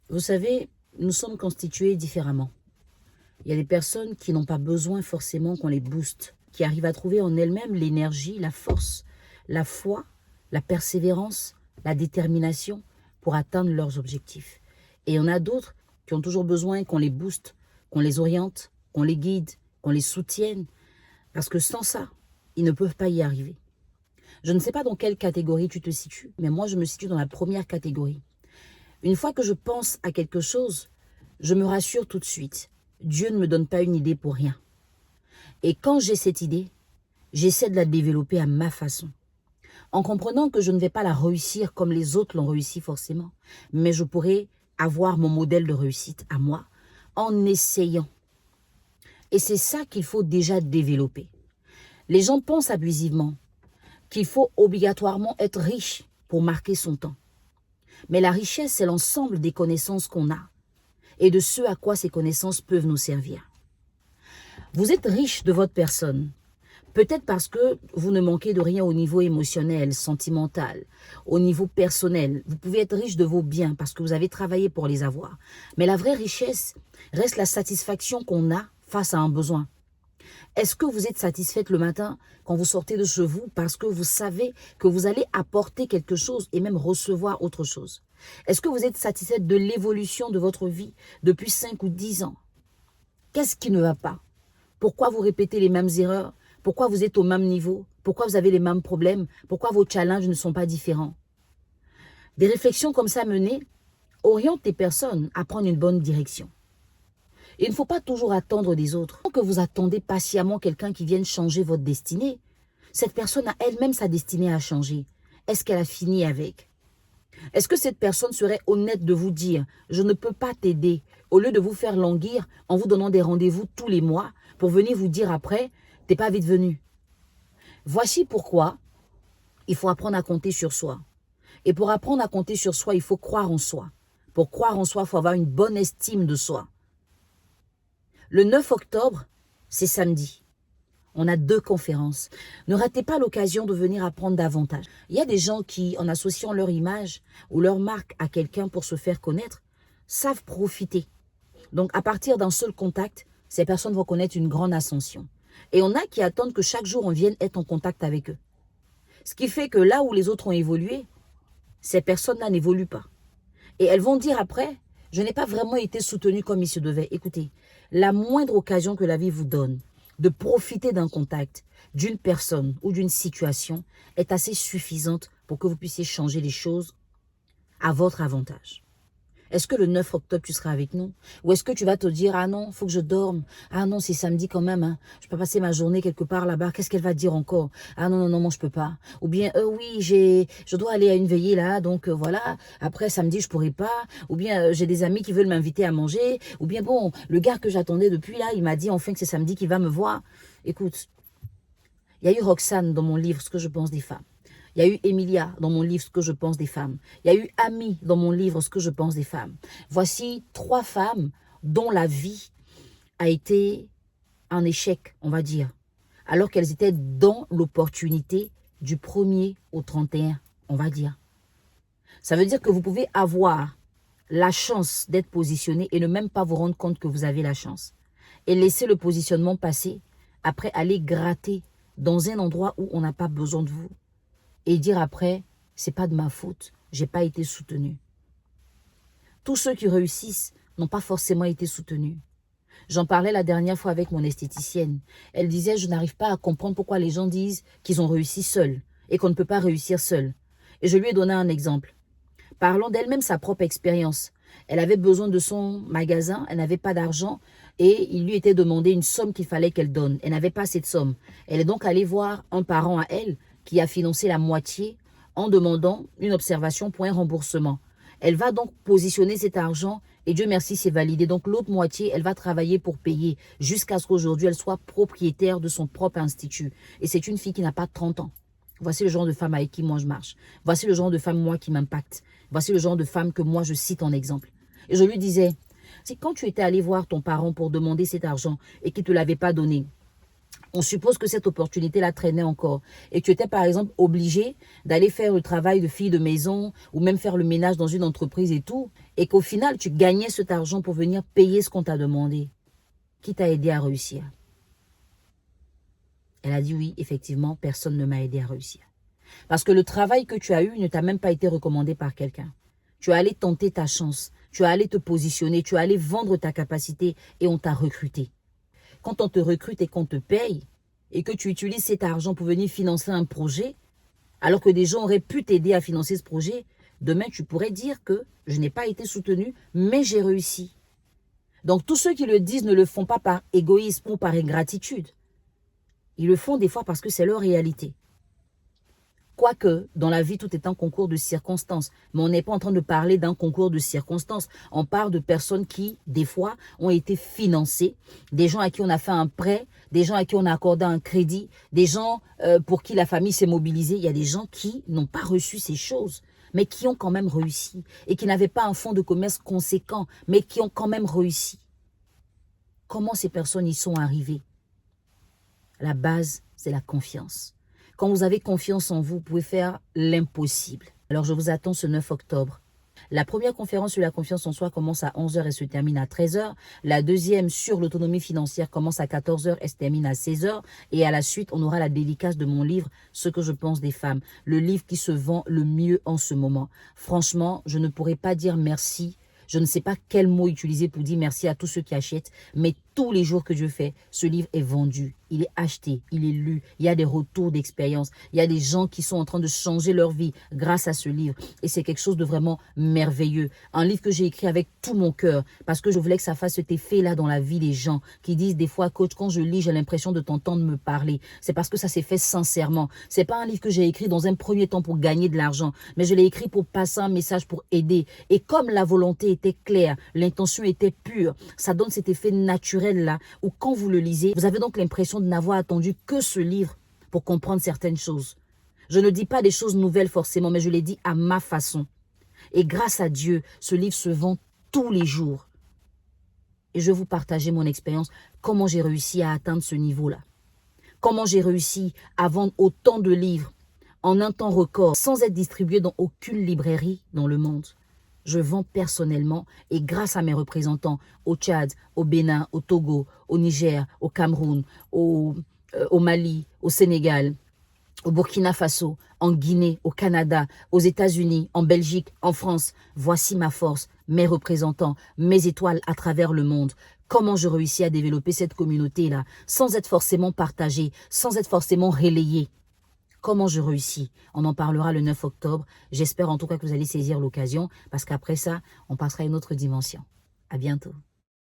Vous savez, nous sommes constitués différemment. Il y a des personnes qui n'ont pas besoin forcément qu'on les booste, qui arrivent à trouver en elles-mêmes l'énergie, la force, la foi, la persévérance, la détermination pour atteindre leurs objectifs. Et il y en a d'autres qui ont toujours besoin qu'on les booste, qu'on les oriente, qu'on les guide, qu'on les soutienne, parce que sans ça, ils ne peuvent pas y arriver. Je ne sais pas dans quelle catégorie tu te situes, mais moi je me situe dans la première catégorie. Une fois que je pense à quelque chose, je me rassure tout de suite. Dieu ne me donne pas une idée pour rien. Et quand j'ai cette idée, j'essaie de la développer à ma façon. En comprenant que je ne vais pas la réussir comme les autres l'ont réussi forcément, mais je pourrais avoir mon modèle de réussite à moi en essayant. Et c'est ça qu'il faut déjà développer. Les gens pensent abusivement qu'il faut obligatoirement être riche pour marquer son temps. Mais la richesse, c'est l'ensemble des connaissances qu'on a et de ce à quoi ces connaissances peuvent nous servir. Vous êtes riche de votre personne, peut-être parce que vous ne manquez de rien au niveau émotionnel, sentimental, au niveau personnel. Vous pouvez être riche de vos biens parce que vous avez travaillé pour les avoir. Mais la vraie richesse reste la satisfaction qu'on a face à un besoin. Est-ce que vous êtes satisfaite le matin quand vous sortez de chez vous parce que vous savez que vous allez apporter quelque chose et même recevoir autre chose? Est-ce que vous êtes satisfaite de l'évolution de votre vie depuis 5 ou 10 ans? Qu'est-ce qui ne va pas? Pourquoi vous répétez les mêmes erreurs? Pourquoi vous êtes au même niveau? Pourquoi vous avez les mêmes problèmes? Pourquoi vos challenges ne sont pas différents? Des réflexions comme ça menées orientent les personnes à prendre une bonne direction. Il ne faut pas toujours attendre des autres. Quand vous attendez patiemment quelqu'un qui vienne changer votre destinée, cette personne a elle-même sa destinée à changer. Est-ce qu'elle a fini avec? Est-ce que cette personne serait honnête de vous dire « je ne peux pas t'aider » au lieu de vous faire languir en vous donnant des rendez-vous tous les mois pour venir vous dire après « t'es pas vite venu ». Voici pourquoi il faut apprendre à compter sur soi. Et pour apprendre à compter sur soi, il faut croire en soi. Pour croire en soi, il faut avoir une bonne estime de soi. Le 9 octobre, c'est samedi. On a 2 conférences. Ne ratez pas l'occasion de venir apprendre davantage. Il y a des gens qui, en associant leur image ou leur marque à quelqu'un pour se faire connaître, savent profiter. Donc, à partir d'un seul contact, ces personnes vont connaître une grande ascension. Et on a qui attendent que chaque jour, on vienne être en contact avec eux. Ce qui fait que là où les autres ont évolué, ces personnes-là n'évoluent pas. Et elles vont dire après, je n'ai pas vraiment été soutenue comme il se devait. Écoutez, la moindre occasion que la vie vous donne de profiter d'un contact, d'une personne ou d'une situation est assez suffisante pour que vous puissiez changer les choses à votre avantage. Est-ce que le 9 octobre, tu seras avec nous? Ou est-ce que tu vas te dire, ah non, il faut que je dorme. Ah non, c'est samedi quand même. Hein. Je peux passer ma journée quelque part là-bas. Qu'est-ce qu'elle va dire encore? Ah non, non, non, moi, je peux pas. Ou bien, oui, je dois aller à une veillée là. Donc, voilà. Après, samedi, je pourrai pas. Ou bien, j'ai des amis qui veulent m'inviter à manger. Ou bien, bon, le gars que j'attendais depuis là, il m'a dit enfin que c'est samedi qu'il va me voir. Écoute, il y a eu Roxane dans mon livre, Ce que je pense des femmes. Il y a eu Emilia dans mon livre, Ce que je pense des femmes. Il y a eu Ami dans mon livre, Ce que je pense des femmes. Voici 3 femmes dont la vie a été un échec, on va dire, alors qu'elles étaient dans l'opportunité du 1er au 31, on va dire. Ça veut dire que vous pouvez avoir la chance d'être positionné et ne même pas vous rendre compte que vous avez la chance. Et laisser le positionnement passer, après aller gratter dans un endroit où on n'a pas besoin de vous. Et dire après, c'est pas de ma faute, j'ai pas été soutenu. Tous ceux qui réussissent n'ont pas forcément été soutenus. J'en parlais la dernière fois avec mon esthéticienne. Elle disait, je n'arrive pas à comprendre pourquoi les gens disent qu'ils ont réussi seuls et qu'on ne peut pas réussir seul. Et je lui ai donné un exemple. Parlons d'elle-même, sa propre expérience. Elle avait besoin de son magasin, elle n'avait pas d'argent et il lui était demandé une somme qu'il fallait qu'elle donne. Elle n'avait pas cette somme. Elle est donc allée voir un parent à elle qui a financé la moitié en demandant une observation pour un remboursement. Elle va donc positionner cet argent et Dieu merci, c'est validé. Donc l'autre moitié, elle va travailler pour payer jusqu'à ce qu'aujourd'hui, elle soit propriétaire de son propre institut. Et c'est une fille qui n'a pas 30 ans. Voici le genre de femme avec qui moi je marche. Voici le genre de femme, moi, qui m'impacte. Voici le genre de femme que moi je cite en exemple. Et je lui disais, c'est quand tu étais allé voir ton parent pour demander cet argent et qu'il ne te l'avait pas donné, on suppose que cette opportunité-là traînait encore. Et tu étais par exemple obligé d'aller faire le travail de fille de maison ou même faire le ménage dans une entreprise et tout. et qu'au final, tu gagnais cet argent pour venir payer ce qu'on t'a demandé. Qui t'a aidé à réussir? Elle a dit oui, effectivement, personne ne m'a aidé à réussir. Parce que le travail que tu as eu ne t'a même pas été recommandé par quelqu'un. Tu es allé tenter ta chance, tu es allé te positionner, tu es allé vendre ta capacité et on t'a recruté. Quand on te recrute et qu'on te paye et que tu utilises cet argent pour venir financer un projet, alors que des gens auraient pu t'aider à financer ce projet, demain tu pourrais dire que je n'ai pas été soutenu, mais j'ai réussi. Donc tous ceux qui le disent ne le font pas par égoïsme ou par ingratitude. Ils le font des fois parce que c'est leur réalité. Quoique, dans la vie, tout est un concours de circonstances. Mais on n'est pas en train de parler d'un concours de circonstances. On parle de personnes qui, des fois, ont été financées, des gens à qui on a fait un prêt, des gens à qui on a accordé un crédit, des gens pour qui la famille s'est mobilisée. Il y a des gens qui n'ont pas reçu ces choses, mais qui ont quand même réussi et qui n'avaient pas un fonds de commerce conséquent, mais qui ont quand même réussi. Comment ces personnes y sont arrivées? La base, c'est la confiance. Quand vous avez confiance en vous, vous pouvez faire l'impossible. Alors, je vous attends ce 9 octobre. La première conférence sur la confiance en soi commence à 11 h et se termine à 13 h. La deuxième sur l'autonomie financière commence à 14 h et se termine à 16 h. Et à la suite, on aura la dédicace de mon livre « Ce que je pense des femmes », le livre qui se vend le mieux en ce moment. Franchement, je ne pourrais pas dire merci. Je ne sais pas quel mot utiliser pour dire merci à tous ceux qui achètent, mais tous les jours que je fais, ce livre est vendu, il est acheté, il est lu, il y a des retours d'expérience, il y a des gens qui sont en train de changer leur vie grâce à ce livre. Et c'est quelque chose de vraiment merveilleux. Un livre que j'ai écrit avec tout mon cœur, parce que je voulais que ça fasse cet effet-là dans la vie des gens, qui disent des fois, coach, quand je lis, j'ai l'impression de t'entendre me parler. C'est parce que ça s'est fait sincèrement. C'est pas un livre que j'ai écrit dans un premier temps pour gagner de l'argent, mais je l'ai écrit pour passer un message, pour aider. Et comme la volonté était claire, l'intention était pure, ça donne cet effet naturel là, où quand vous le lisez, vous avez donc l'impression de n'avoir attendu que ce livre pour comprendre certaines choses. Je ne dis pas des choses nouvelles forcément, mais je les dis à ma façon. Et grâce à Dieu, ce livre se vend tous les jours. Et je vais vous partager mon expérience, comment j'ai réussi à atteindre ce niveau-là. Comment j'ai réussi à vendre autant de livres en un temps record, sans être distribué dans aucune librairie dans le monde. Je vends personnellement et grâce à mes représentants au Tchad, au Bénin, au Togo, au Niger, au Cameroun, au Mali, au Sénégal, au Burkina Faso, en Guinée, au Canada, aux États-Unis, en Belgique, en France. Voici ma force, mes représentants, mes étoiles à travers le monde. Comment je réussis à développer cette communauté-là sans être forcément partagée, sans être forcément relayée. Comment je réussis? On en parlera le 9 octobre. J'espère en tout cas que vous allez saisir l'occasion parce qu'après ça, on passera à une autre dimension. À bientôt.